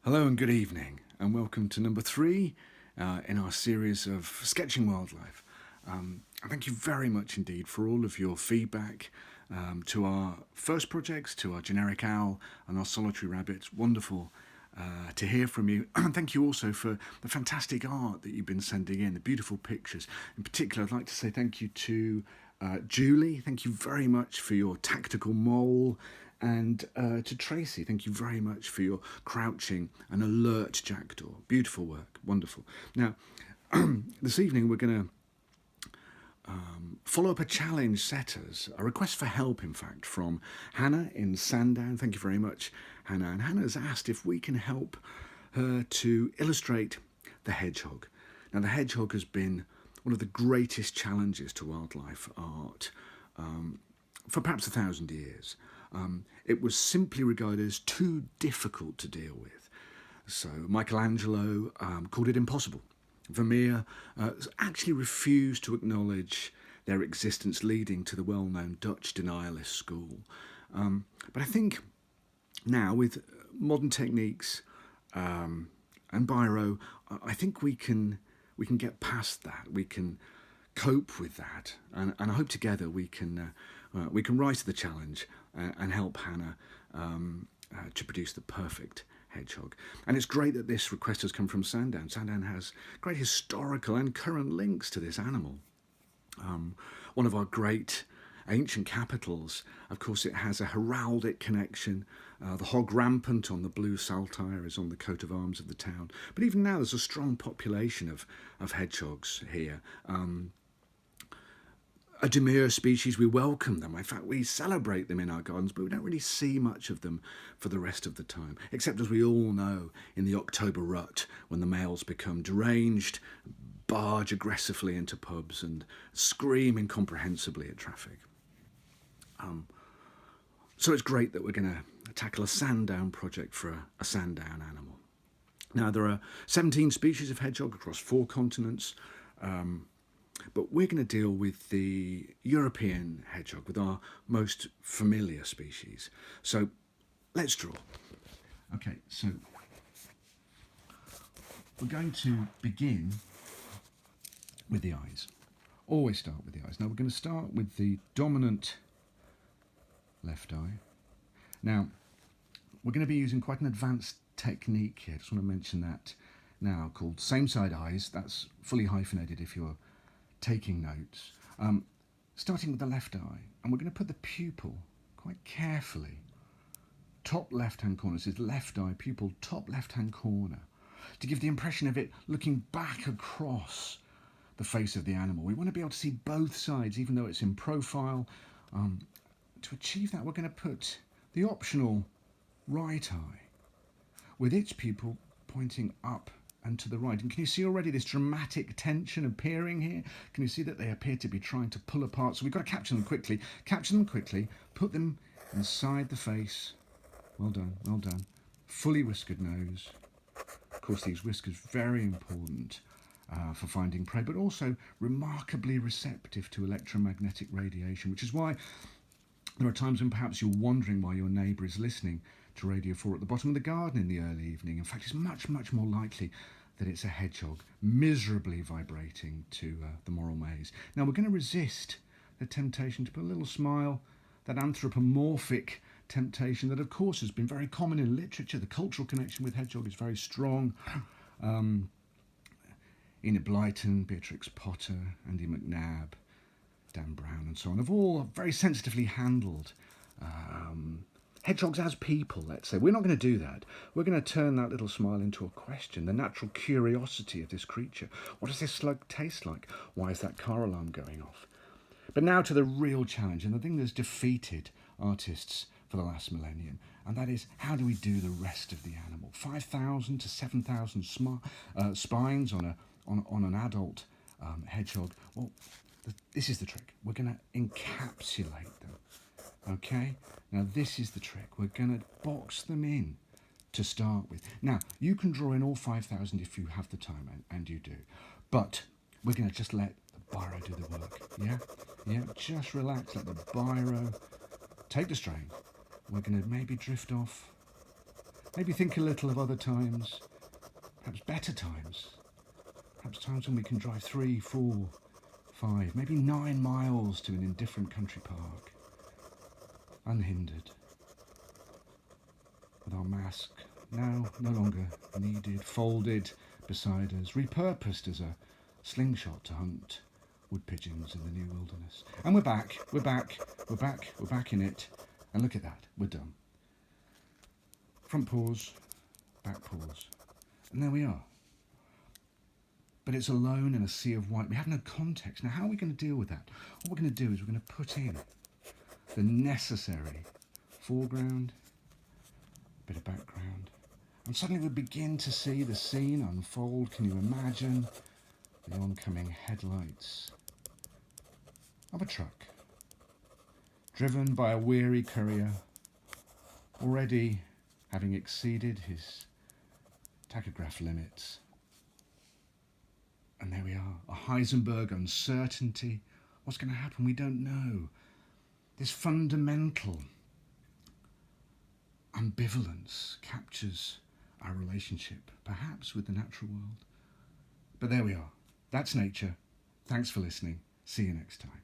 Hello and good evening, and welcome to number three in our series of sketching wildlife. And thank you very much indeed for all of your feedback to our first projects, to our generic owl and our solitary rabbits. Wonderful to hear from you. And thank you also for the fantastic art that you've been sending in, the beautiful pictures. In particular, I'd like to say thank you to Julie. Thank you very much for your tactical mole. And to Tracy, thank you very much for your crouching and alert jackdaw. Beautiful work, wonderful. Now, this evening we're going to follow up a challenge set us, a request for help, in fact, from Hannah in Sandown. Thank you very much, Hannah. And Hannah's asked if we can help her to illustrate the hedgehog. Now, the hedgehog has been one of the greatest challenges to wildlife art for perhaps 1,000 years. It was simply regarded as too difficult to deal with. So Michelangelo called it impossible. Vermeer actually refused to acknowledge their existence, leading to the well-known Dutch denialist school. But I think now, with modern techniques and biro, I think we can get past that. We can cope with that, and I hope together we can rise to the challenge and help Hannah to produce the perfect hedgehog. And it's great that this request has come from Sandown. Sandown has great historical and current links to this animal. One of our great ancient capitals, of course, it has a heraldic connection. The hog rampant on the blue saltire is on the coat of arms of the town. But even now, there's a strong population of hedgehogs here. A demure species, we welcome them. In fact, we celebrate them in our gardens, but we don't really see much of them for the rest of the time, except, as we all know, in the October rut, when the males become deranged, barge aggressively into pubs and scream incomprehensibly at traffic. So it's great that we're going to tackle a Sandown project for a Sandown animal. Now, there are 17 species of hedgehog across 4 continents. But we're going to deal with the European hedgehog, with our most familiar species. So let's draw. Okay, so we're going to begin with the eyes. Always start with the eyes. Now we're going to start with the dominant left eye. Now, we're going to be using quite an advanced technique here. I just want to mention that now, called same side eyes. That's fully hyphenated if you're taking notes, starting with the left eye, and we're going to put the pupil quite carefully top left hand corner. This is left eye pupil top left hand corner, to give the impression of it looking back across the face of the animal. We want to be able to see both sides, even though it's in profile. To achieve that, we're going to put the optional right eye with its pupil pointing up and to the right. And can you see already this dramatic tension appearing here? Can you see that they appear to be trying to pull apart? So we've got to capture them quickly, put them inside the face. Well done, well done. Fully whiskered nose. Of course, these whiskers very important for finding prey, but also remarkably receptive to electromagnetic radiation, which is why there are times when perhaps you're wondering why your neighbour is listening to Radio 4 at the bottom of the garden in the early evening. In fact, it's much, much more likely that it's a hedgehog miserably vibrating to the moral maze. Now, we're going to resist the temptation to put a little smile, that anthropomorphic temptation that, of course, has been very common in literature. The cultural connection with hedgehog is very strong. Enid Blyton, Beatrix Potter, Andy McNabb, Dan Brown, and so on, have all very sensitively handled hedgehogs as people, let's say. We're not going to do that. We're going to turn that little smile into a question, the natural curiosity of this creature. What does this slug taste like? Why is that car alarm going off? But now to the real challenge, and the thing that's defeated artists for the last millennium, and that is, how do we do the rest of the animal? 5,000 to 7,000 spines on an adult hedgehog. Well, this is the trick. We're going to encapsulate them. Okay, now this is the trick. We're going to box them in to start with. Now, you can draw in all 5,000 if you have the time, and you do. But we're going to just let the biro do the work. Yeah, just relax, let the biro take the strain. We're going to maybe drift off Maybe think a little of other times, perhaps better times, perhaps times when we can drive 3, 4, 5, maybe 9 miles to an indifferent country park, unhindered, with our mask now no longer needed, folded beside us, repurposed as a slingshot to hunt wood pigeons in the new wilderness. And we're back in it. And look at that, we're done. Front paws, back paws, and there we are. But it's alone in a sea of white. We have no context. Now, how are we going to deal with that? What we're going to do is we're going to put in the necessary foreground, bit of background, and suddenly we begin to see the scene unfold. Can you imagine the oncoming headlights of a truck driven by a weary courier, already having exceeded his tachograph limits? And there we are, a Heisenberg uncertainty. What's going to happen? We don't know. This fundamental ambivalence captures our relationship, perhaps with the natural world. But there we are. That's nature. Thanks for listening. See you next time.